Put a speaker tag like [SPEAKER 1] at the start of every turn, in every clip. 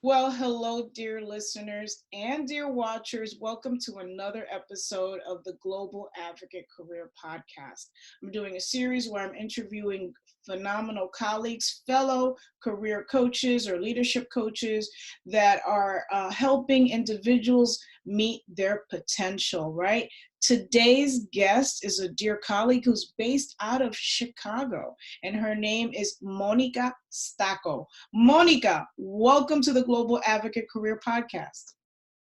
[SPEAKER 1] Well, hello, dear listeners and dear watchers. Welcome to another episode of the Global Advocate Career Podcast. I'm doing a series where I'm interviewing phenomenal colleagues, fellow career coaches or leadership coaches that are helping individuals meet their potential, right? Today's guest is a dear colleague who's based out of Chicago, and her name is Monica Staco. Monica, welcome to the Global Advocate Career Podcast.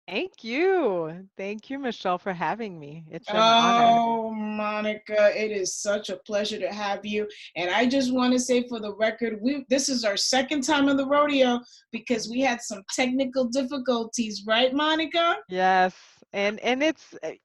[SPEAKER 2] Thank you. Thank you, Michelle, for having me. It's an honor.
[SPEAKER 1] Oh, Monica, it is such a pleasure to have you. And I just want to say for the record, this is our second time on the rodeo because we had some technical difficulties, right, Monica?
[SPEAKER 2] Yes, and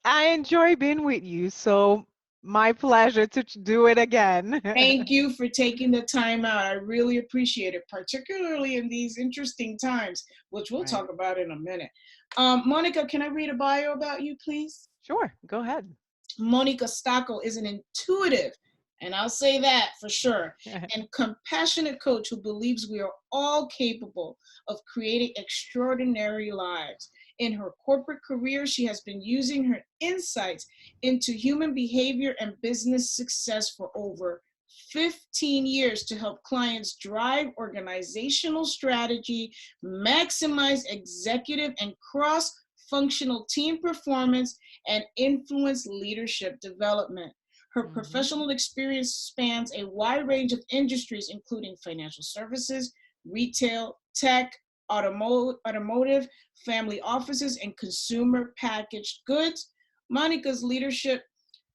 [SPEAKER 2] I enjoy being with you, so my pleasure to do it again.
[SPEAKER 1] Thank you for taking the time out. I really appreciate it, particularly in these interesting times, which we'll
[SPEAKER 2] Right.
[SPEAKER 1] talk about in a minute. Monica, can I read a bio about you, please?
[SPEAKER 2] Sure, go ahead.
[SPEAKER 1] Monica Staco is an intuitive, and I'll say that for sure, and compassionate coach who believes we are all capable of creating extraordinary lives. In her corporate career, she has been using her insights into human behavior and business success for over 15 years to help clients drive organizational strategy, maximize executive and cross functional team performance, and influence leadership development. Her
[SPEAKER 2] hmm
[SPEAKER 1] professional experience spans a wide range of industries, including financial services, retail, tech, automotive, family offices, and consumer packaged goods. Monica's leadership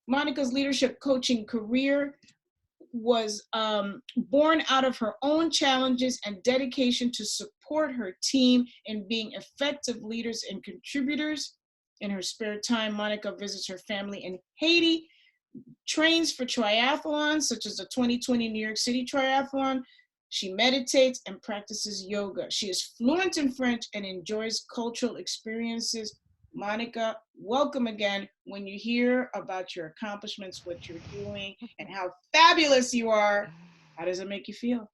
[SPEAKER 1] Monica's leadership coaching career was born out of her own challenges and dedication to support her team in being effective leaders and contributors. In her spare time, Monica visits her family in Haiti, trains for triathlons, such as the 2020 New York City Triathlon. She meditates and practices yoga. She is fluent in French and enjoys cultural experiences. Monica, welcome again. When you hear about your accomplishments, what you're doing, and how fabulous you are, how does it make you feel?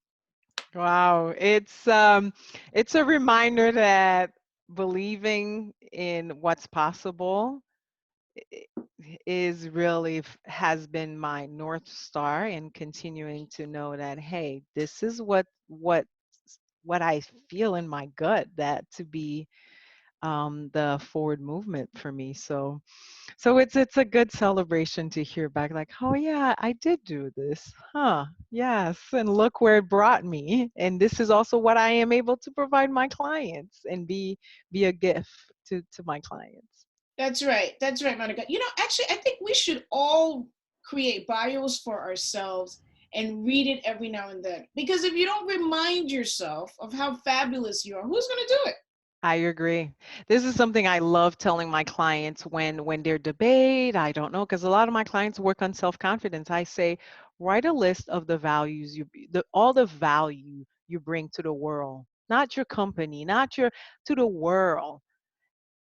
[SPEAKER 2] Wow, it's a reminder that believing in what's possible i- is really has been my north star, and continuing to know that, hey, this is what I feel in my gut, that to be the forward movement for me. So it's a good celebration to hear back, like, oh yeah, I did do this, huh? Yes, and look where it brought me, and this is also what I am able to provide my clients and be a gift to my clients.
[SPEAKER 1] That's right. That's right, Monica. Actually, I think we should all create bios for ourselves and read it every now and then. Because if you don't remind yourself of how fabulous you are, who's going to do it?
[SPEAKER 2] I agree. This is something I love telling my clients when they're debate. I don't know, because a lot of my clients work on self-confidence. I say, write a list of the values all the value you bring to the world, not your company, not your to the world.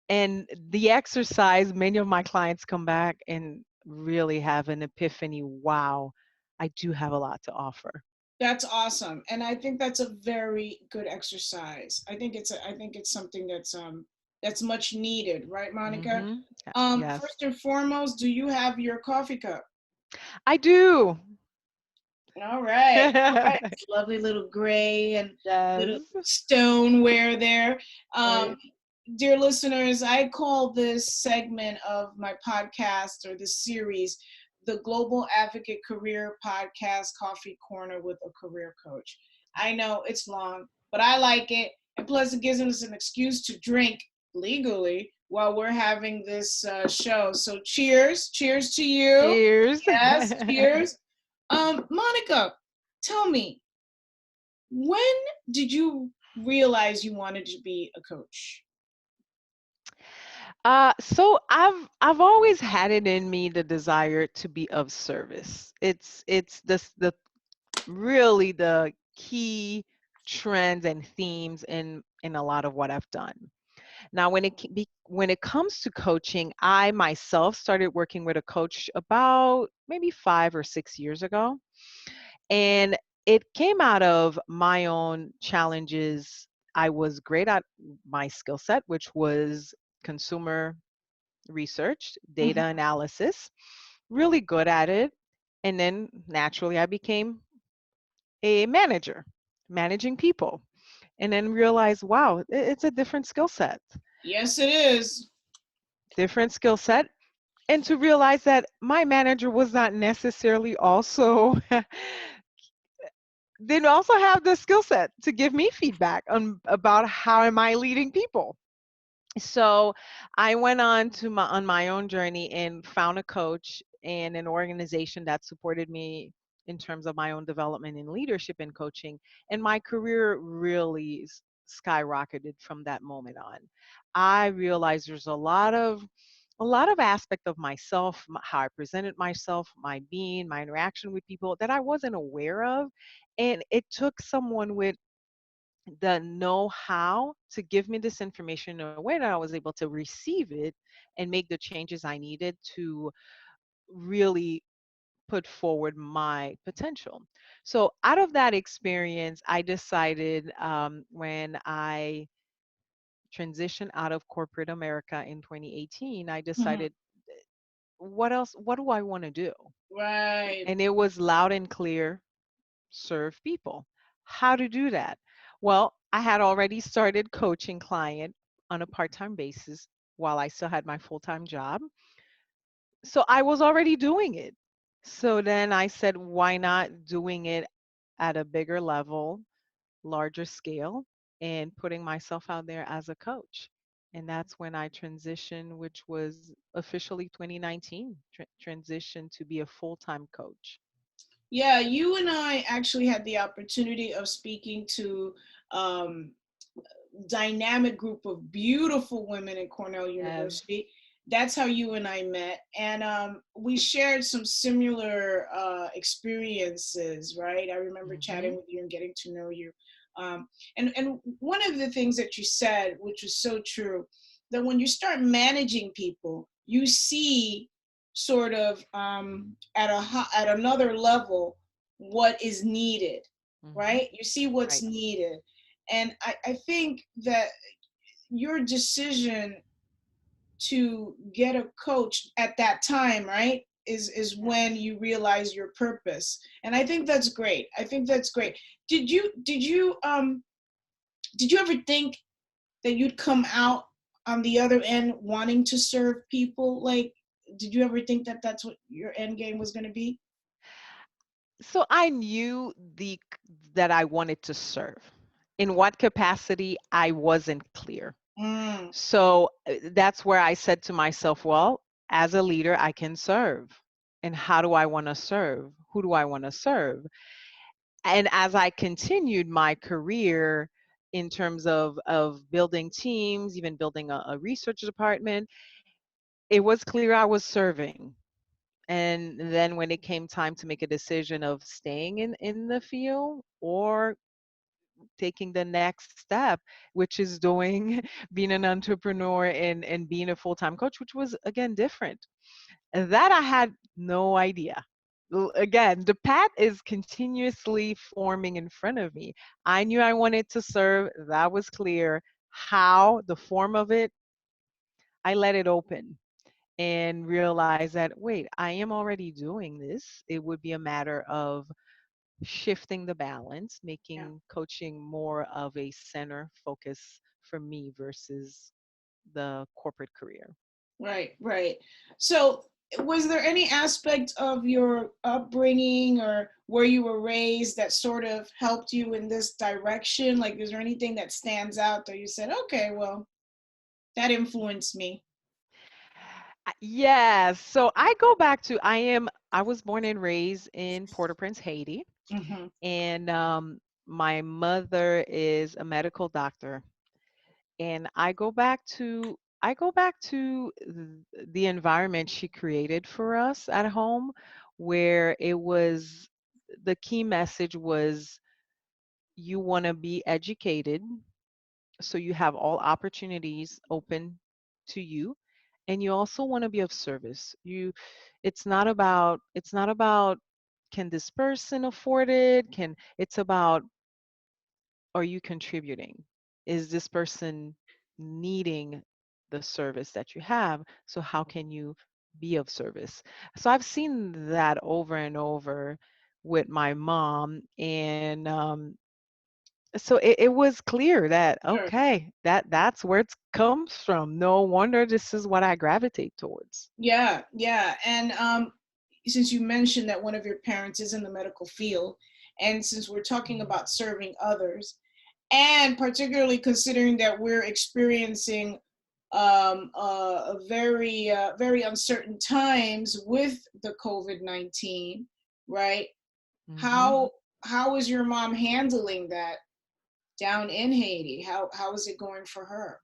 [SPEAKER 2] And the exercise, many of my clients come back and really have an epiphany. Wow, I do have a lot to offer.
[SPEAKER 1] That's awesome. And I think that's a very good exercise. I think it's something that's much needed, right, Monica?
[SPEAKER 2] hmm Yes,
[SPEAKER 1] First and foremost, do you have your coffee cup?
[SPEAKER 2] I do.
[SPEAKER 1] All right. All right. Lovely little gray and little
[SPEAKER 2] Yes.
[SPEAKER 1] stoneware there. Um,
[SPEAKER 2] Right.
[SPEAKER 1] dear listeners, I call this segment of my podcast or this series the Global Advocate Career Podcast Coffee Corner with a Career Coach. I know it's long, but I like it. And plus, it gives us an excuse to drink legally while we're having this show. So, cheers. Cheers to you.
[SPEAKER 2] Cheers.
[SPEAKER 1] Yes, cheers. Monica, tell me, when did you realize you wanted to be a coach?
[SPEAKER 2] So I've always had it in me, the desire to be of service. It's the really the key trends and themes in a lot of what I've done. Now, when it comes to coaching, I myself started working with a coach about maybe 5 or 6 years ago, and it came out of my own challenges. I was great at my skill set, which was consumer research, data
[SPEAKER 1] Mhm.
[SPEAKER 2] analysis, really good at it. And then naturally, I became a manager, managing people, and then realized, wow, it's a different skill set,
[SPEAKER 1] Yes, it is.
[SPEAKER 2] different skill set. And to realize that my manager was not necessarily also didn't also have the skill set to give me feedback on about how am I leading people. So I went on my own journey and found a coach and an organization that supported me in terms of my own development in leadership and coaching, and my career really skyrocketed from that moment on. I realized there's a lot of aspect of myself, how I presented myself, my being, my interaction with people that I wasn't aware of, and it took someone with the know how to give me this information in a way that I was able to receive it and make the changes I needed to really put forward my potential. So, out of that experience, I decided when I transitioned out of corporate America in 2018, I
[SPEAKER 1] Mhm.
[SPEAKER 2] decided, what else? What do I want to do?
[SPEAKER 1] Right.
[SPEAKER 2] And it was loud and clear, serve people. How to do that? Well, I had already started coaching client on a part-time basis while I still had my full-time job. So I was already doing it. So then I said, why not doing it at a bigger level, larger scale, and putting myself out there as a coach? And that's when I transitioned, which was officially 2019, transitioned to be a full-time coach.
[SPEAKER 1] Yeah, you and I actually had the opportunity of speaking to um, dynamic group of beautiful women at Cornell
[SPEAKER 2] Yes.
[SPEAKER 1] University. That's how you and I met. And we shared some similar experiences, right? I remember chatting
[SPEAKER 2] Hmm.
[SPEAKER 1] with you and getting to know you. And one of the things that you said, which was so true, that when you start managing people, you see sort of at another level what is needed,
[SPEAKER 2] Hmm.
[SPEAKER 1] right? You see what's
[SPEAKER 2] Right.
[SPEAKER 1] needed, and I think that your decision to get a coach at that time, right, is when
[SPEAKER 2] Yes.
[SPEAKER 1] you realize your purpose. And I think that's great. I think that's great. Did you ever think that you'd come out on the other end wanting to serve people? Like, did you ever think that that's what your end game was going to be?
[SPEAKER 2] So I knew that I wanted to serve. In what capacity, I wasn't clear.
[SPEAKER 1] Mm,
[SPEAKER 2] So that's where I said to myself, well, as a leader, I can serve. And how do I want to serve? Who do I want to serve? And as I continued my career in terms of building teams, even building a research department, it was clear I was serving. And then when it came time to make a decision of staying in the field or taking the next step, which is doing being an entrepreneur and being a full-time coach, which was again different. And that I had no idea. Again, the path is continuously forming in front of me. I knew I wanted to serve, that was clear. How, the form of it, I let it open and realize that, wait, I am already doing this. It would be a matter of shifting the balance,
[SPEAKER 1] yeah.
[SPEAKER 2] making coaching more of a center focus for me versus the corporate career.
[SPEAKER 1] Right, right. So, was there any aspect of your upbringing or where you were raised that sort of helped you in this direction? Like, is there anything that stands out that you said, okay, well, that influenced me?
[SPEAKER 2] Yes. So I go back to I was born and raised in Port-au-Prince, Haiti,
[SPEAKER 1] Hmm.
[SPEAKER 2] and my mother is a medical doctor. And I go back to the environment she created for us at home, where it was the key message was you want to be educated, so you have all opportunities open to you, and you also want to be of service. It's not about can this person afford it? Can It's about, are you contributing? is this person needing the service that you have? So how can you be of service? So I've seen that over and over with my mom, and so it was clear that
[SPEAKER 1] Sure.
[SPEAKER 2] okay, that's where it comes from. No wonder this is what I gravitate towards.
[SPEAKER 1] Yeah, yeah. And since you mentioned that one of your parents is in the medical field, and since we're talking
[SPEAKER 2] Mm.
[SPEAKER 1] about serving others, and particularly considering that we're experiencing a very uncertain times with the COVID-19, right?
[SPEAKER 2] Mhm.
[SPEAKER 1] How how is your mom handling that down in Haiti? How is it going for her?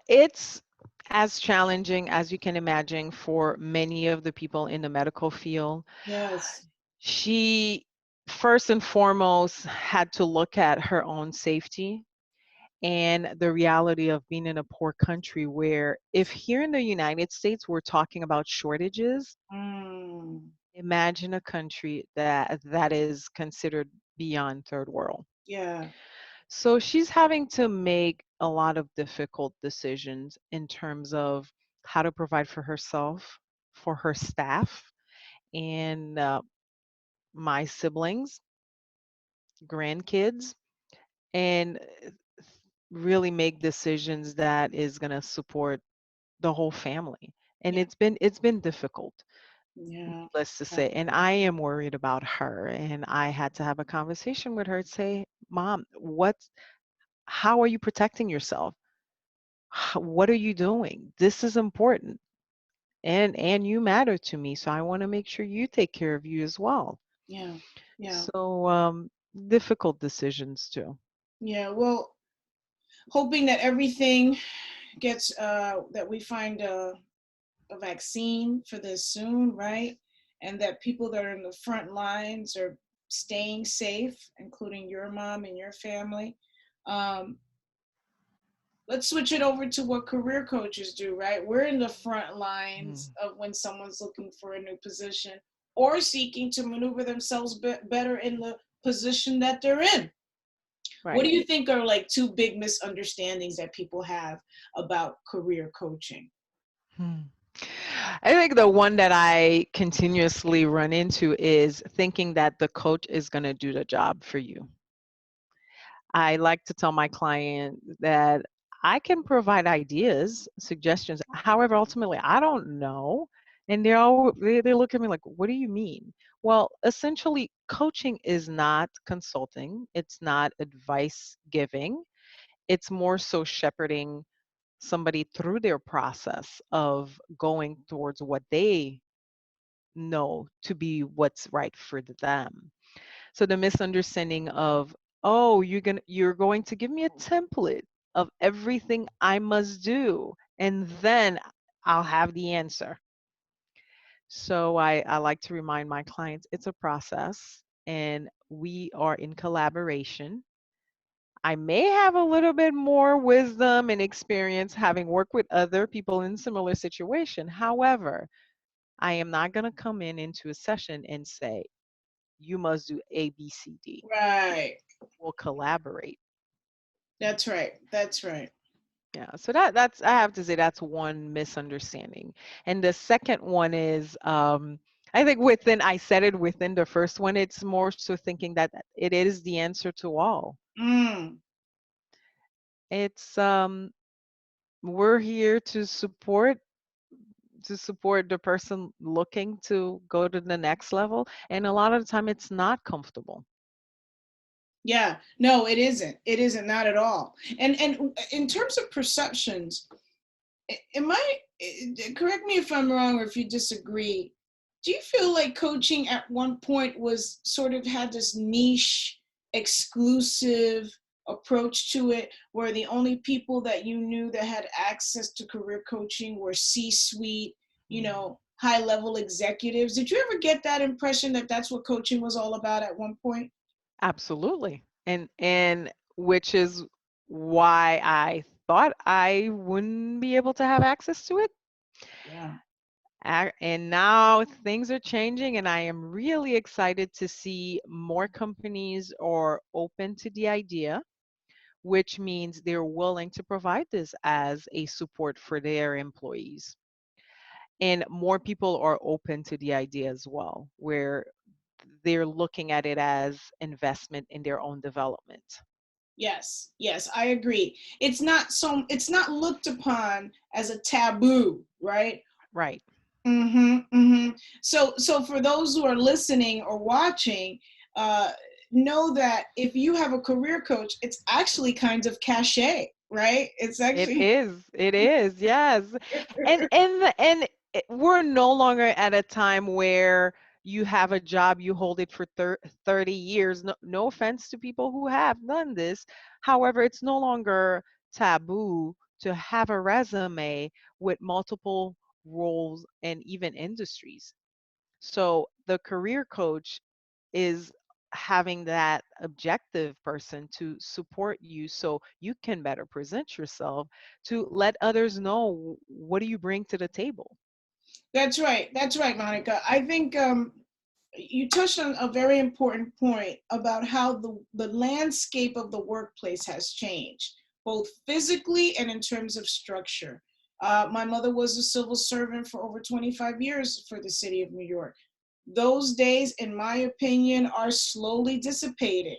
[SPEAKER 2] It's as challenging as you can imagine for many of the people in the medical field.
[SPEAKER 1] Yes.
[SPEAKER 2] She first and foremost had to look at her own safety and the reality of being in a poor country where if here in the United States we're talking about shortages,
[SPEAKER 1] Mm,
[SPEAKER 2] imagine a country that is considered beyond third world.
[SPEAKER 1] yeah.
[SPEAKER 2] So she's having to make a lot of difficult decisions in terms of how to provide for herself, for her staff, and my siblings, grandkids, and really make decisions that is going to support the whole family. And
[SPEAKER 1] Yeah.
[SPEAKER 2] it's been difficult,
[SPEAKER 1] Yeah.
[SPEAKER 2] let's just
[SPEAKER 1] Yeah.
[SPEAKER 2] say. And I am worried about her. And I had to have a conversation with her and say, Mom, how are you protecting yourself? What are you doing? This is important. And you matter to me. So I want to make sure you take care of you as well.
[SPEAKER 1] Yeah. Yeah.
[SPEAKER 2] So difficult decisions too.
[SPEAKER 1] Yeah. Well, hoping that everything gets that we find a vaccine for this soon, right? And that people that are in the front lines are staying safe, including your mom and your family. Um, let's switch it over to what career coaches do, right? We're in the front lines
[SPEAKER 2] Mm,
[SPEAKER 1] of when someone's looking for a new position or seeking to maneuver themselves better in the position that they're in. What do
[SPEAKER 2] right.
[SPEAKER 1] you think are like two big misunderstandings that people have about career coaching?
[SPEAKER 2] Hmm. I think the one that I continuously run into is thinking that the coach is going to do the job for you. I like to tell my client that I can provide ideas, suggestions. However, ultimately, I don't know. And they look at me like, what do you mean? Well, essentially, coaching is not consulting. It's not advice giving. It's more so shepherding somebody through their process of going towards what they know to be what's right for them. So the misunderstanding of, oh, you're going to give me a template of everything I must do, and then I'll have the answer. So I like to remind my clients it's a process and we are in collaboration. I may have a little bit more wisdom and experience having worked with other people in similar situation. However, I am not going to come into a session and say, you must do A, B, C, D.
[SPEAKER 1] Right.
[SPEAKER 2] We'll collaborate.
[SPEAKER 1] That's right. That's right.
[SPEAKER 2] Yeah. So that's I have to say that's one misunderstanding. And the second one is I think within I said it within the first one, it's more so thinking that it is the answer to all.
[SPEAKER 1] Mm,
[SPEAKER 2] It's we're here to support the person looking to go to the next level. And a lot of the time it's not comfortable.
[SPEAKER 1] yeah. No, it isn't. It isn't, not at all. And in terms of perceptions, am I, correct me if I'm wrong or if you disagree, do you feel like coaching at one point was sort of had this niche, exclusive approach to it, where the only people that you knew that had access to career coaching were C-suite,
[SPEAKER 2] Mm.
[SPEAKER 1] high level executives? Did you ever get that impression that that's what coaching was all about at one point?
[SPEAKER 2] Absolutely. And which is why I thought I wouldn't be able to have access to it.
[SPEAKER 1] Yeah.
[SPEAKER 2] And now things are changing, and I am really excited to see more companies are open to the idea which means they're willing to provide this as a support for their employees. And more people are open to the idea as well, where they're looking at it as investment in their own development.
[SPEAKER 1] Yes, yes, I agree. It's not looked upon as a taboo, right?
[SPEAKER 2] Right.
[SPEAKER 1] So for those who are listening or watching, uh, know that if you have a career coach, it's actually kind of cachet, right? It's
[SPEAKER 2] It
[SPEAKER 1] actually
[SPEAKER 2] is. It is. Yes. We're no longer at a time where you have a job, you hold it for 30 years. No, no offense to people who have done this. However, it's no longer taboo to have a resume with multiple roles and even industries. So the career coach is having that objective person to support you so you can better present yourself, to let others know what do you bring to the table.
[SPEAKER 1] That's right. That's right, Monica. I think you touched on a very important point about how the landscape of the workplace has changed, both physically and in terms of structure. My mother was a civil servant for over 25 years for the city of New York. Those days, in my opinion, are slowly dissipating.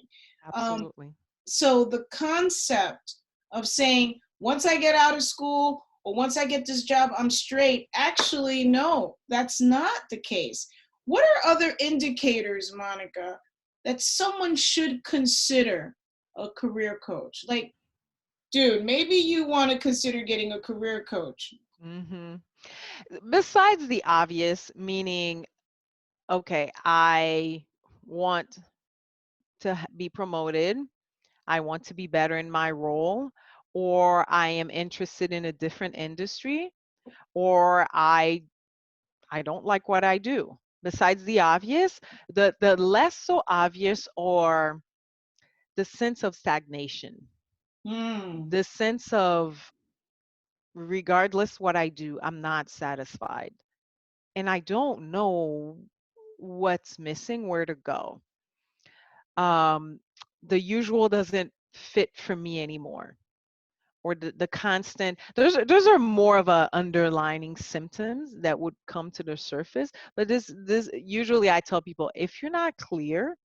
[SPEAKER 1] Um,
[SPEAKER 2] Absolutely.
[SPEAKER 1] so the concept of saying, once I get out of school or once I get this job, I'm straight, actually, no, that's not the case. What are other indicators, Monica, that someone should consider a career coach? Like, dude, maybe you want to consider getting a career coach.
[SPEAKER 2] hmm Besides the obvious, meaning, okay, I want to be promoted, I want to be better in my role, or I am interested in a different industry, or I don't like what I do. Besides the obvious, the less so obvious, or the sense of stagnation,
[SPEAKER 1] Hmm.
[SPEAKER 2] the sense of regardless what I do, I'm not satisfied. And I don't know what's missing, where to go. Um, the usual doesn't fit for me anymore. Or the constant, those are more of a underlining symptoms that would come to the surface. But this usually, I tell people, if you're not clear,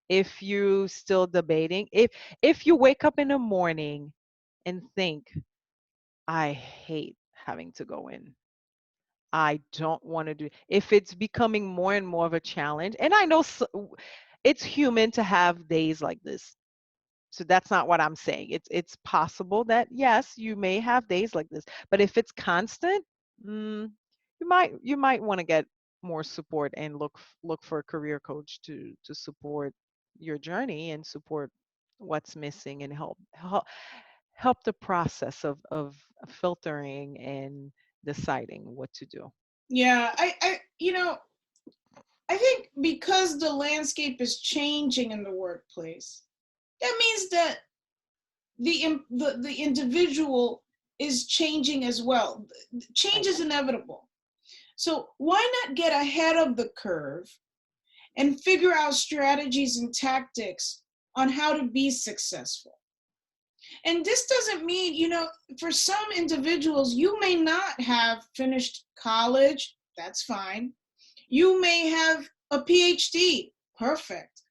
[SPEAKER 2] if you still debating, if you wake up in the morning and think, I hate having to go in, I don't want to do, if it's becoming more and more of a challenge, and I know it's human to have days like this. So that's not what I'm saying. It's possible that yes, you may have days like this, but if it's constant, you might want to get more support and look for a career coach to support your journey and support what's missing and help the process of filtering and deciding what to do.
[SPEAKER 1] Yeah, I think because the landscape is changing in the workplace, that means that the individual is changing as well. Change
[SPEAKER 2] Right.
[SPEAKER 1] is inevitable. So why not get ahead of the curve and figure out strategies and tactics on how to be successful? And this doesn't mean, for some individuals, you may not have finished college. That's fine. You may have a PhD. Perfect.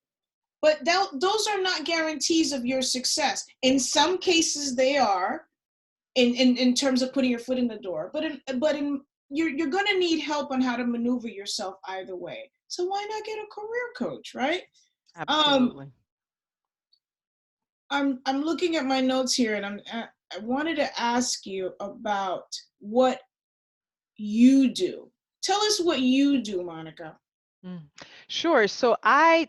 [SPEAKER 1] But those are not guarantees of your success. In some cases, they are, in terms of putting your foot in the door. But you're going to need help on how to maneuver yourself either way. So why not get a career coach, right? Um,
[SPEAKER 2] Absolutely.
[SPEAKER 1] I'm looking at my notes here, and I wanted to ask you about what you do. Tell us what you do, Monica.
[SPEAKER 2] Mm. Sure. So I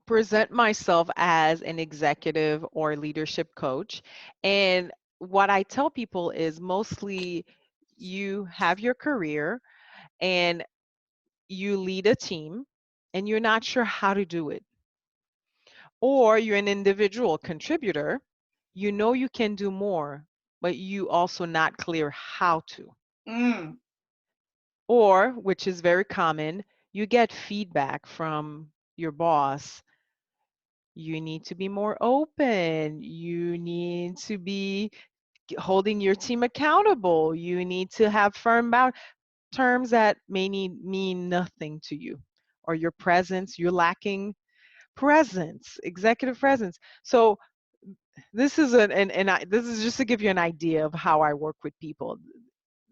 [SPEAKER 2] present myself as an executive or leadership coach. And what I tell people is mostly you have your career and you lead a team and you're not sure how to do it. Or you're an individual contributor, you know you can do more, but you also not clear how to.
[SPEAKER 1] Mm,
[SPEAKER 2] Or, which is very common, you get feedback from your boss, You need to be more open. You need to be holding your team accountable. You need to have firm terms that mean nothing to you, or your presence. You're lacking presence, executive presence. So this is this is just to give you an idea of how I work with people.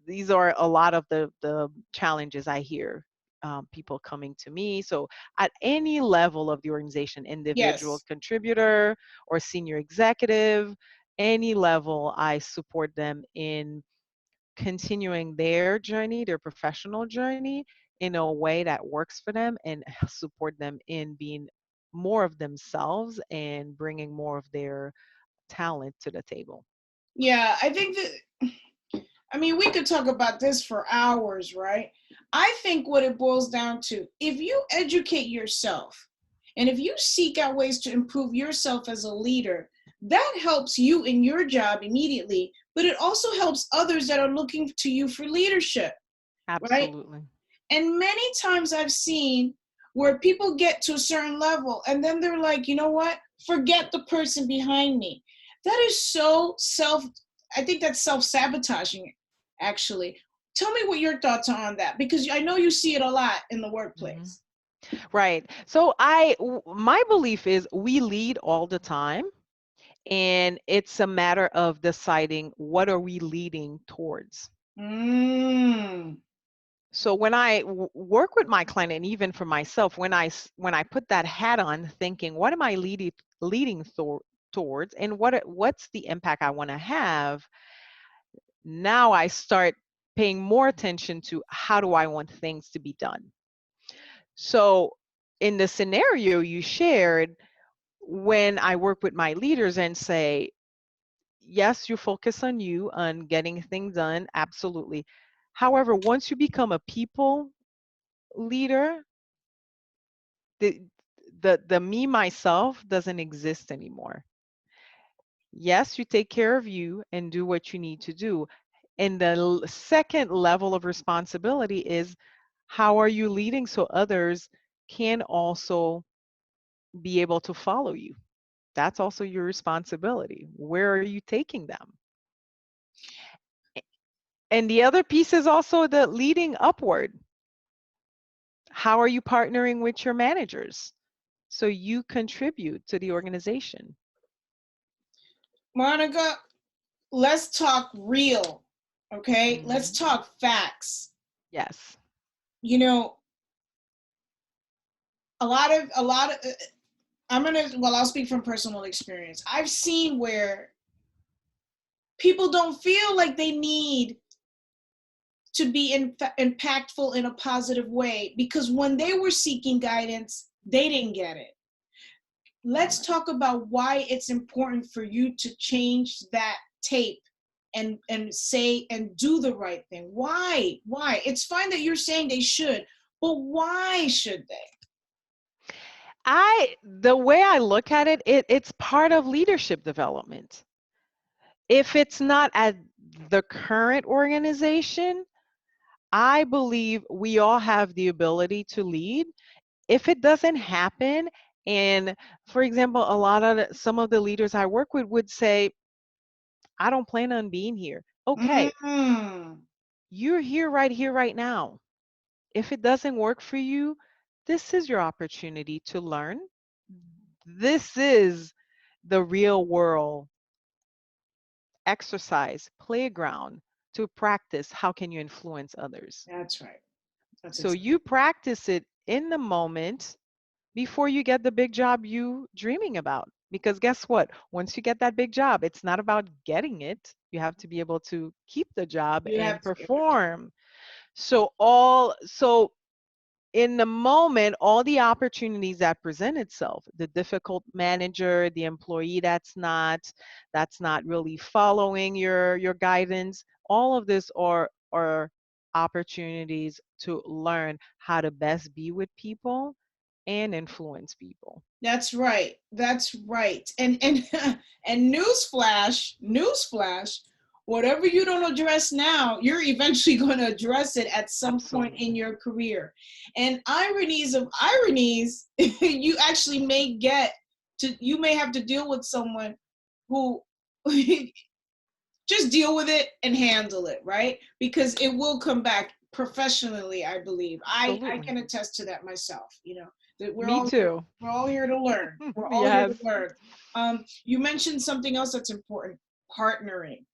[SPEAKER 2] These are a lot of the challenges I hear, people coming to me. So at any level of the organization, individual
[SPEAKER 1] Yes.
[SPEAKER 2] contributor or senior executive, any level, I support them in continuing their journey, their professional journey, in a way that works for them, and support them in being more of themselves and bringing more of their talent to the table.
[SPEAKER 1] Yeah, I think that, I mean, we could talk about this for hours, right? I think what it boils down to, if you educate yourself and if you seek out ways to improve yourself as a leader, that helps you in your job immediately, but it also helps others that are looking to you for leadership, right?
[SPEAKER 2] Absolutely.
[SPEAKER 1] And many times I've seen where people get to a certain level and then they're like, you know what? Forget the person behind me. That is so I think that's self-sabotaging, actually. Tell me what your thoughts are on that, because I know you see it a lot in the
[SPEAKER 2] Hmm.
[SPEAKER 1] workplace.
[SPEAKER 2] Right. So my belief is we lead all the time, and it's a matter of deciding what are we leading towards.
[SPEAKER 1] Mm.
[SPEAKER 2] So when I work with my client, and even for myself, when I put that hat on, thinking, what am I leading towards, and what's the impact I want to have? Now I start paying more attention to how do I want things to be done. So in the scenario you shared, when I work with my leaders and say, yes, you focus on you, on getting things done, absolutely. However, once you become a people leader, the the me myself doesn't exist anymore. Yes, you take care of you and do what you need to do. And the second level of responsibility is, how are you leading so others can also be able to follow you? That's also your responsibility. Where are you taking them? And the other piece is also the leading upward. How are you partnering with your managers so you contribute to the organization?
[SPEAKER 1] Monica, let's talk real, okay? Let's
[SPEAKER 2] Hmm.
[SPEAKER 1] talk facts.
[SPEAKER 2] Yes.
[SPEAKER 1] You know, a lot of I'll speak from personal experience. I've seen where people don't feel like they need to be impactful in a positive way because when they were seeking guidance, they didn't get it. Let's talk about why it's important for you to change that tape and say and do the right thing. Why? It's fine that you're saying they should, but why should they?
[SPEAKER 2] The way I look at it, it's part of leadership development. If it's not at the current organization, I believe we all have the ability to lead. If it doesn't happen, and for example, some of the leaders I work with would say, I don't plan on being here. Okay,
[SPEAKER 1] Mm,
[SPEAKER 2] you're here, right now. If it doesn't work for you, this is your opportunity to learn. This is the real world exercise playground to practice how can you influence others.
[SPEAKER 1] that's right. That's
[SPEAKER 2] So
[SPEAKER 1] exactly.
[SPEAKER 2] you practice it in the moment before you get the big job you dreaming about. Because guess what? Once you get that big job, it's not about getting it. You have to be able to keep the job
[SPEAKER 1] You
[SPEAKER 2] and
[SPEAKER 1] have to give it.
[SPEAKER 2] perform. So in the moment, all the opportunities that present itself, the difficult manager, the employee that's not really following your guidance, all of this are opportunities to learn how to best be with people and influence people.
[SPEAKER 1] That's right. That's right. And and newsflash, whatever you don't address now, you're eventually going to address it at some point in
[SPEAKER 2] Absolutely.
[SPEAKER 1] your career. And ironies of ironies, you actually may get you may have to deal with someone who just deal with it and handle it, right? Because it will come back professionally, I believe. I
[SPEAKER 2] Absolutely.
[SPEAKER 1] can attest to that myself, that
[SPEAKER 2] Me too.
[SPEAKER 1] we're all here to learn. We're all here to
[SPEAKER 2] Yes.
[SPEAKER 1] learn. You mentioned something else that's important, partnering.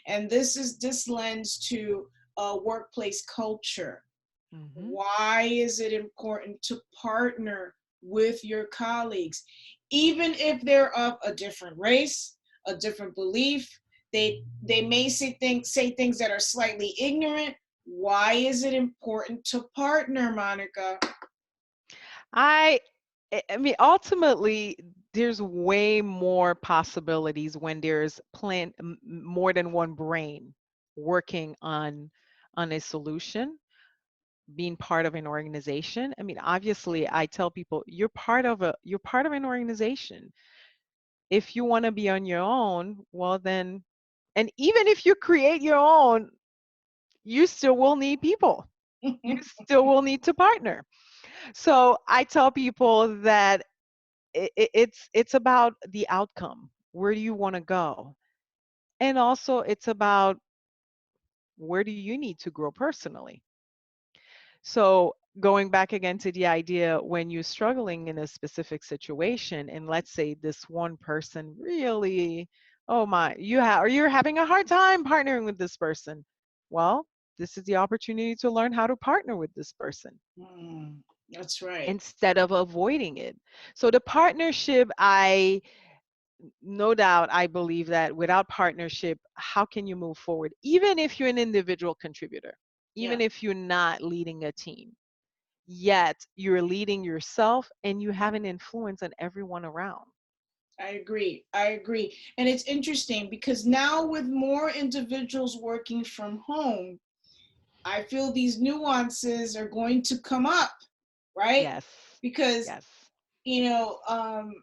[SPEAKER 1] And this lends to workplace culture.
[SPEAKER 2] Hmm.
[SPEAKER 1] Why is it important to partner with your colleagues, even if they're of a different race, a different belief? They may say things that are slightly ignorant. Why is it important to partner, Monica?
[SPEAKER 2] I I mean, ultimately, there's way more possibilities when there's more than one brain working on a solution, being part of an organization. I mean, obviously, I tell people you're part of an organization. If you want to be on your own, well then, and even if you create your own, you still will need people. You still will need to partner. So I tell people that it's about the outcome. Where do you want to go? And also it's about where do you need to grow personally? So going back again to the idea when you're struggling in a specific situation, and let's say this one person really, oh my, or you're having a hard time partnering with this person. Well, this is the opportunity to learn how to partner with this person
[SPEAKER 1] Mm, that's right.
[SPEAKER 2] instead of avoiding it. So the partnership, no doubt, I believe that without partnership, how can you move forward? Even if you're an individual contributor,
[SPEAKER 1] Yeah,
[SPEAKER 2] even if you're not leading a team, yet you're leading yourself and you have an influence on everyone around.
[SPEAKER 1] I agree. I agree. And it's interesting because now with more individuals working from home, I feel these nuances are going to come up, right?
[SPEAKER 2] Yes.
[SPEAKER 1] Because,
[SPEAKER 2] Yes.
[SPEAKER 1] you know, um,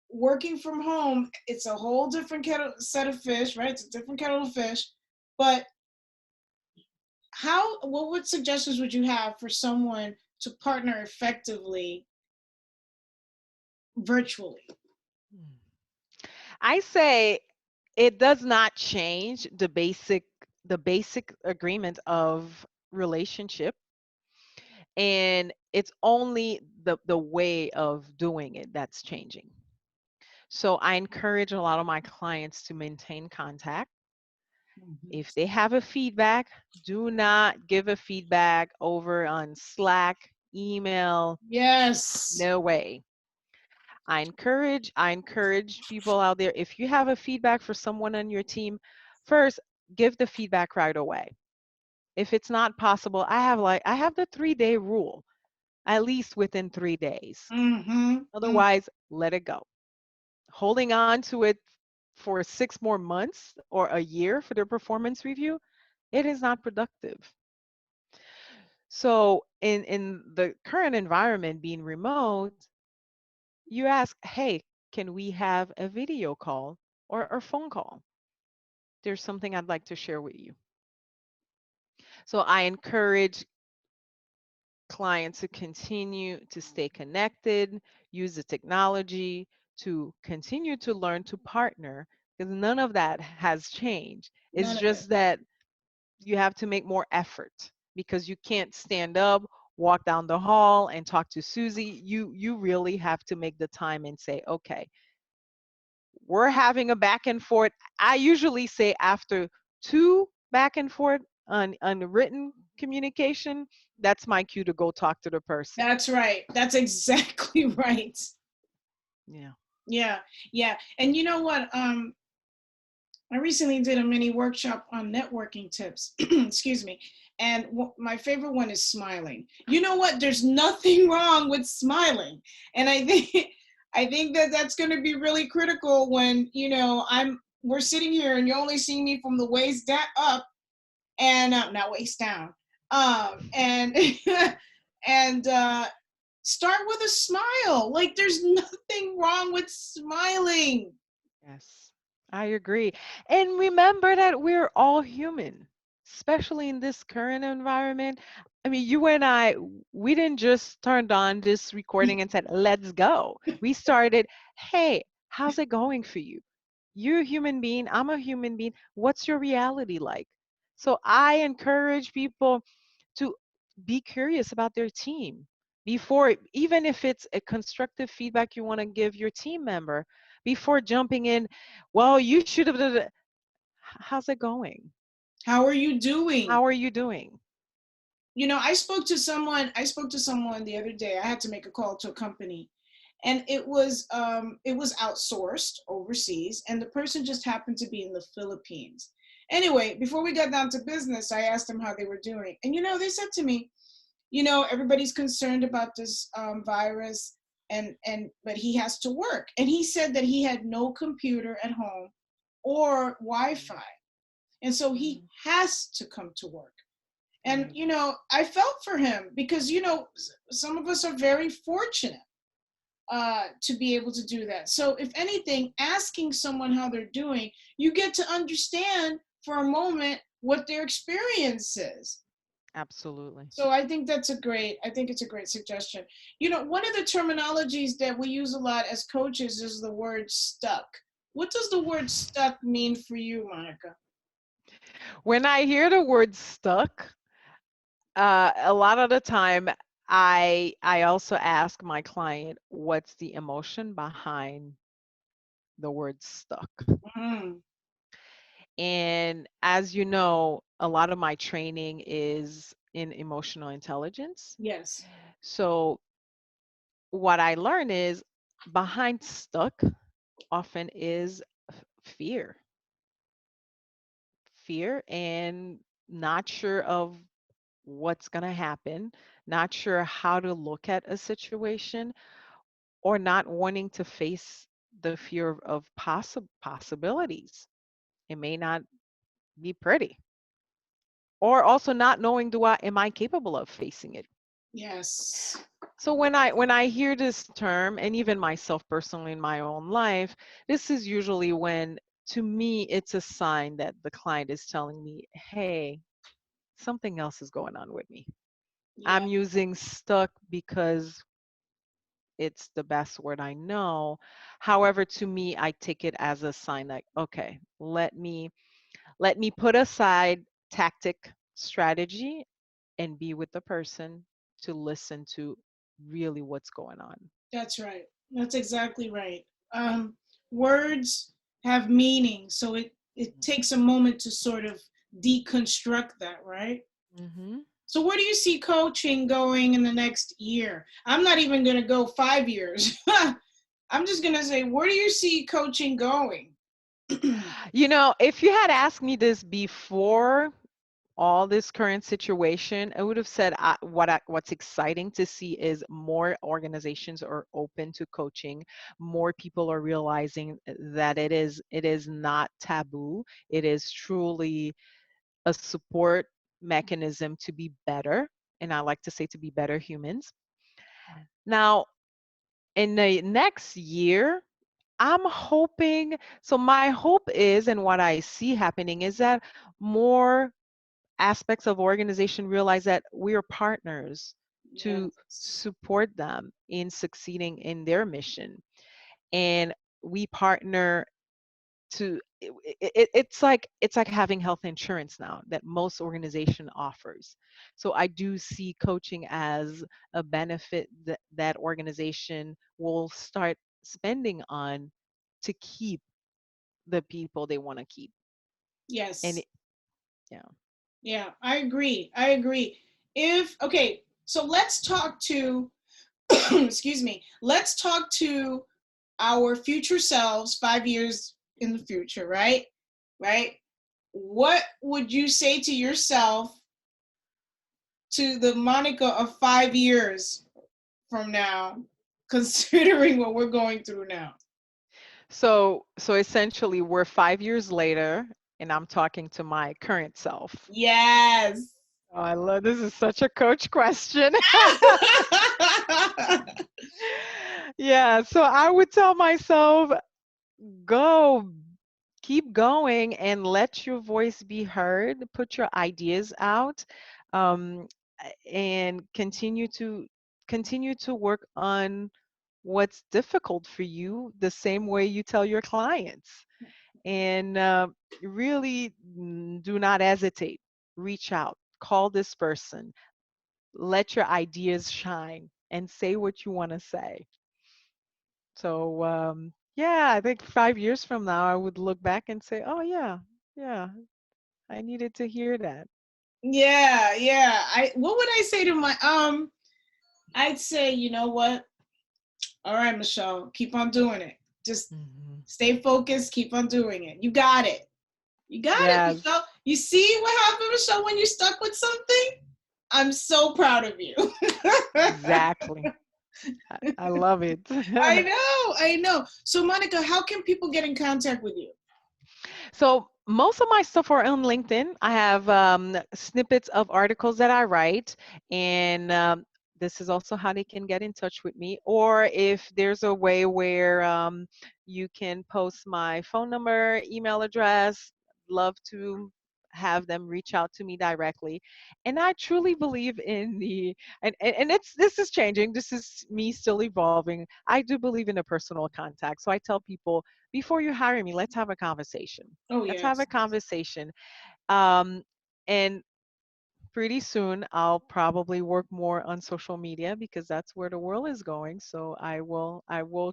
[SPEAKER 1] working from home, it's a whole different set of fish, right? It's a different kettle of fish. But what suggestions would you have for someone to partner effectively virtually?
[SPEAKER 2] Hmm. I say it does not change the basic agreement of relationship, and it's only the way of doing it that's changing. So I encourage a lot of my clients to maintain contact.
[SPEAKER 1] Mhm.
[SPEAKER 2] If they have a feedback, do not give a feedback over on Slack, email.
[SPEAKER 1] Yes.
[SPEAKER 2] No way. I encourage people out there, if you have a feedback for someone on your team, first give the feedback right away. If it's not possible, I have the 3-day rule, at least within 3 days.
[SPEAKER 1] Mm-hmm.
[SPEAKER 2] Otherwise, let it go. Holding on to it for 6 more months or a year for their performance review, it is not productive. So in the current environment being remote, you ask, hey, can we have a video call or phone call? There's something I'd like to share with you. So I encourage clients to continue to stay connected, use the technology to continue to learn to partner, because none of that has changed. It's
[SPEAKER 1] None of it.
[SPEAKER 2] just that you have to make more effort because you can't stand up, walk down the hall and talk to Susie. You really have to make the time and say, okay, we're having a back and forth. I usually say after 2 back and forth on the written communication, that's my cue to go talk to the person.
[SPEAKER 1] That's right. That's exactly right.
[SPEAKER 2] Yeah.
[SPEAKER 1] Yeah, yeah. And you know what? I recently did a mini workshop on networking tips. Excuse me. And my favorite one is smiling. You know what? There's nothing wrong with smiling. And I think I think that that's going to be really critical when, we're sitting here and you're only seeing me from the waist down up and not waist down. And and start with a smile. Like there's nothing wrong with smiling.
[SPEAKER 2] Yes, I agree. And remember that we're all human, especially in this current environment. I mean, you and I, we didn't just turned on this recording and said, let's go. We started, hey, how's it going for you? You're a human being. I'm a human being. What's your reality like? So I encourage people to be curious about their team before, even if it's a constructive feedback you want to give your team member, before jumping in, well, you should have done it. How's it going?
[SPEAKER 1] How are you doing?
[SPEAKER 2] How are you doing?
[SPEAKER 1] You know, I spoke to someone the other day. I had to make a call to a company, and it was outsourced overseas, and the person just happened to be in the Philippines. Anyway, before we got down to business, I asked them how they were doing, and they said to me, everybody's concerned about this virus, and but he has to work, and he said that he had no computer at home or Wi-Fi, and so he
[SPEAKER 2] Mm,
[SPEAKER 1] has to come to work. And
[SPEAKER 2] right.
[SPEAKER 1] I felt for him because some of us are very fortunate to be able to do that. So if anything, asking someone how they're doing, you get to understand for a moment what their experience is.
[SPEAKER 2] Absolutely.
[SPEAKER 1] So I think it's a great suggestion. One of the terminologies that we use a lot as coaches is the word stuck. What does the word stuck mean for you, Monica?
[SPEAKER 2] When I hear the word stuck, a lot of the time, I also ask my client, what's the emotion behind the word stuck?
[SPEAKER 1] Mm,
[SPEAKER 2] And as you know, a lot of my training is in emotional intelligence.
[SPEAKER 1] yes,
[SPEAKER 2] So what I learn is behind stuck often is fear, fear and not sure of what's going to happen, not sure how to look at a situation, or not wanting to face the fear of possibilities. It may not be pretty. Or also not knowing, do I am I capable of facing it?
[SPEAKER 1] yes,
[SPEAKER 2] So when I hear this term, and even myself personally in my own life, this is usually when, to me, it's a sign that the client is telling me, hey, something else is going on with me.
[SPEAKER 1] yeah,
[SPEAKER 2] I'm using stuck because it's the best word I know. However, to me, I take it as a sign like, okay, let me put aside tactic strategy and be with the person to listen to really what's going on.
[SPEAKER 1] that's right. That's exactly right. Um, Words have meaning, so it takes a moment to sort of deconstruct that, right?
[SPEAKER 2] Mm-hmm.
[SPEAKER 1] So where do you see coaching going in the next year? I'm not even going to go 5 years. I'm just going to say, where do you see coaching going?
[SPEAKER 2] You know, if you had asked me this before all this current situation, I would have said what's exciting to see is more organizations are open to coaching. More people are realizing that it is not taboo. It is truly a support mechanism to be better, and I like to say to be better humans. Now, in the next year, I'm hoping, so my hope is, and what I see happening is that more aspects of organization realize that we are partners to
[SPEAKER 1] Yes.
[SPEAKER 2] support them in succeeding in their mission. And we partner to it's like having health insurance now that most organization offers. So I do see coaching as a benefit that organization will start spending on to keep the people they want to keep. And
[SPEAKER 1] Yes.
[SPEAKER 2] yeah.
[SPEAKER 1] Yeah, I agree. I agree. Okay, so let's talk to, excuse me, let's talk to our future selves 5 years in the future, right? Right? What would you say to yourself, to the Monica of 5 years from now, considering what we're going through now?
[SPEAKER 2] So essentially we're 5 years later and I'm talking to my current self.
[SPEAKER 1] Yes.
[SPEAKER 2] Oh, I love this is such a coach question. Yeah, so I would tell myself, go, keep going and let your voice be heard, put your ideas out. and continue to work on what's difficult for you the same way you tell your clients. And really, do not hesitate. Reach out, call this person, let your ideas shine, and say what you want to say. So, yeah, I think 5 years from now, I would look back and say, oh, yeah, yeah, I needed to hear that.
[SPEAKER 1] Yeah, yeah. What would I say to my I'd say, you know what? All right, Michelle, keep on doing it. Just
[SPEAKER 2] Hmm.
[SPEAKER 1] stay focused, keep on doing it. You got it. You got it,
[SPEAKER 2] Yes,
[SPEAKER 1] Michelle. You see what happened, Michelle, when you're stuck with something? I'm so proud of you.
[SPEAKER 2] exactly. I love it.
[SPEAKER 1] I know. So, Monica, how can people get in contact with you?
[SPEAKER 2] So most of my stuff are on LinkedIn. I have snippets of articles that I write, and this is also how they can get in touch with me. Or if there's a way where you can post my phone number, email address, love to have them reach out to me directly. And I truly believe in the and it's this is changing. This is me still evolving. I do believe in a personal contact. So I tell people, before you hire me, let's have a conversation.
[SPEAKER 1] Oh,
[SPEAKER 2] Let's have a
[SPEAKER 1] yes.
[SPEAKER 2] conversation. Um, and pretty soon I'll probably work more on social media because that's where the world is going. So I will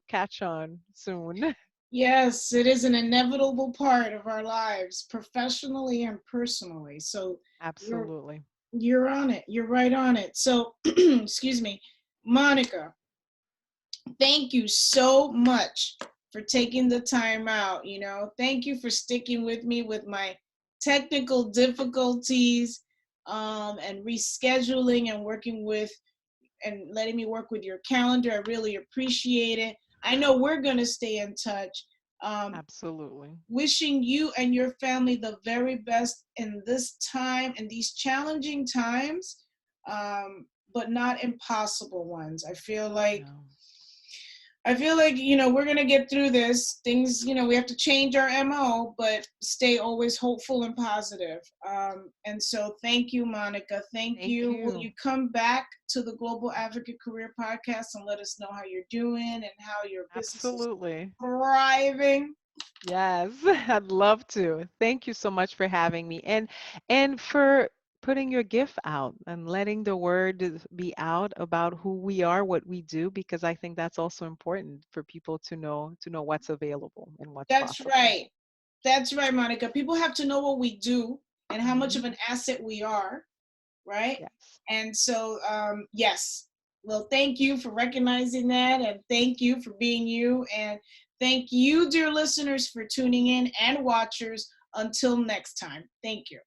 [SPEAKER 2] catch on soon.
[SPEAKER 1] Yes, it is an inevitable part of our lives, professionally and personally. So you're
[SPEAKER 2] Absolutely.
[SPEAKER 1] you're on it. You're right on it. So, excuse me, Monica, thank you so much for taking the time out. Thank you for sticking with me with my technical difficulties, and rescheduling and working with and letting me work with your calendar. I really appreciate it. I know we're going to stay in touch. Um,
[SPEAKER 2] Absolutely.
[SPEAKER 1] Wishing you and your family the very best in this time, in these challenging times, but not impossible ones.
[SPEAKER 2] No.
[SPEAKER 1] I feel like, we're going to get through this. Things, we have to change our MO, but stay always hopeful and positive. And so thank you, Monica. Thank
[SPEAKER 2] Thank
[SPEAKER 1] you. Will
[SPEAKER 2] you.
[SPEAKER 1] you come back to the Global Advocate Career Podcast and let us know how you're doing and how your business is
[SPEAKER 2] Absolutely.
[SPEAKER 1] thriving?
[SPEAKER 2] Yes, I'd love to. Thank you so much for having me and for putting your gift out and letting the word be out about who we are, what we do, because I think that's also important for people to know what's available and what's
[SPEAKER 1] That's
[SPEAKER 2] possible.
[SPEAKER 1] right. That's right, Monica. People have to know what we do and how much of
[SPEAKER 2] Hmm.
[SPEAKER 1] an asset we are, right?
[SPEAKER 2] Yes.
[SPEAKER 1] And so, yes. Well, thank you for recognizing that, and thank you for being you, and thank you, dear listeners, for tuning in and watchers. Until next time, thank you.